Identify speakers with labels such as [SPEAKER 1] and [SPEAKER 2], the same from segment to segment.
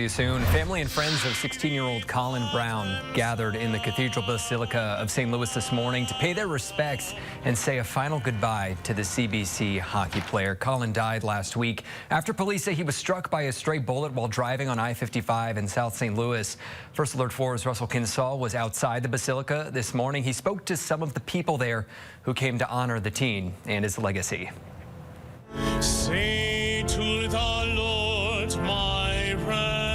[SPEAKER 1] See you soon. Family and friends of 16-year-old Colin Brown gathered in the Cathedral Basilica of St. Louis this morning to pay their respects and say a final goodbye to the CBC hockey player. Colin died last week after police say he was struck by a stray bullet while driving on I-55 in South St. Louis. First Alert 4's Russell Kinsall was outside the Basilica this morning. He spoke to some of the people there who came to honor the teen and his legacy.
[SPEAKER 2] Say to the Lord, my refuge.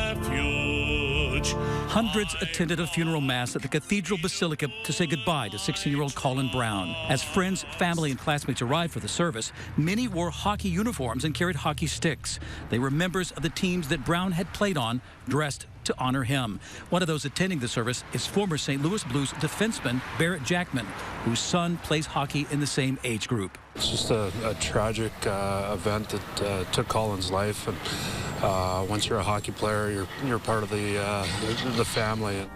[SPEAKER 3] Hundreds attended a funeral mass at the Cathedral Basilica to say goodbye to 16-year-old Colin Brown. As friends, family, and classmates arrived for the service, many wore hockey uniforms and carried hockey sticks. They were members of the teams that Brown had played on, dressed to honor him. One of those attending the service is former St. Louis Blues defenseman Barrett Jackman, whose son plays hockey in the same age group.
[SPEAKER 4] It's just a tragic event that took Colin's life, and once you're a hockey player, you're part of the family.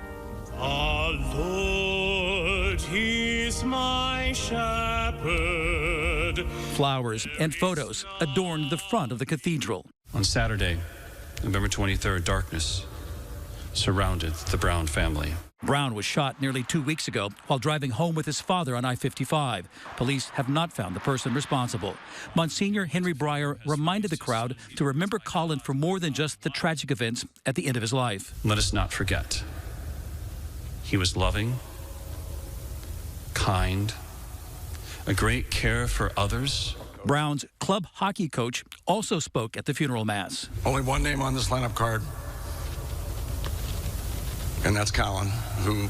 [SPEAKER 2] The Lord, He's my shepherd.
[SPEAKER 3] Flowers and photos adorned the front of the cathedral.
[SPEAKER 5] On Saturday, November 23rd, darkness surrounded the Brown family.
[SPEAKER 3] Brown was shot nearly 2 weeks ago while driving home with his father on I-55. Police have not found the person responsible. Monsignor Henry Breyer reminded the crowd to remember Colin for more than just the tragic events at the end of his life.
[SPEAKER 5] Let us not forget, he was loving, kind, a great care for others.
[SPEAKER 3] Brown's club hockey coach also spoke at the funeral mass.
[SPEAKER 6] Only one name on this lineup card, and that's Colin, who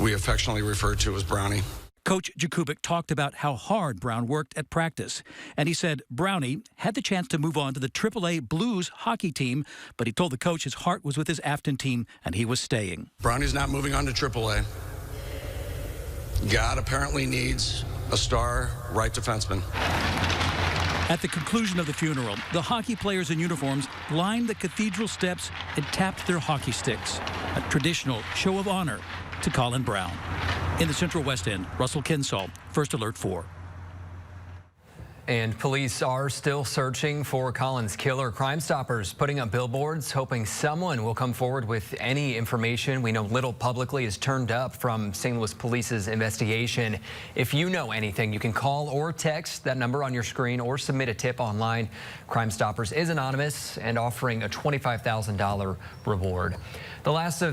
[SPEAKER 6] we affectionately refer to as Brownie.
[SPEAKER 3] Coach Jakubik talked about how hard Brown worked at practice, and he said Brownie had the chance to move on to the AAA Blues hockey team, but he told the coach his heart was with his Afton team and he was staying.
[SPEAKER 6] Brownie's not moving on to AAA. God apparently needs a star right defenseman.
[SPEAKER 3] At the conclusion of the funeral, the hockey players in uniforms lined the cathedral steps and tapped their hockey sticks, a traditional show of honor to Colin Brown. In the Central West End, Russell Kinsall, First Alert 4.
[SPEAKER 1] And police are still searching for Colin's killer. Crime Stoppers putting up billboards, hoping someone will come forward with any information. We know little publicly is turned up from St. Louis Police's investigation. If you know anything, you can call or text that number on your screen or submit a tip online. Crime Stoppers is anonymous and offering a $25,000 reward. The last of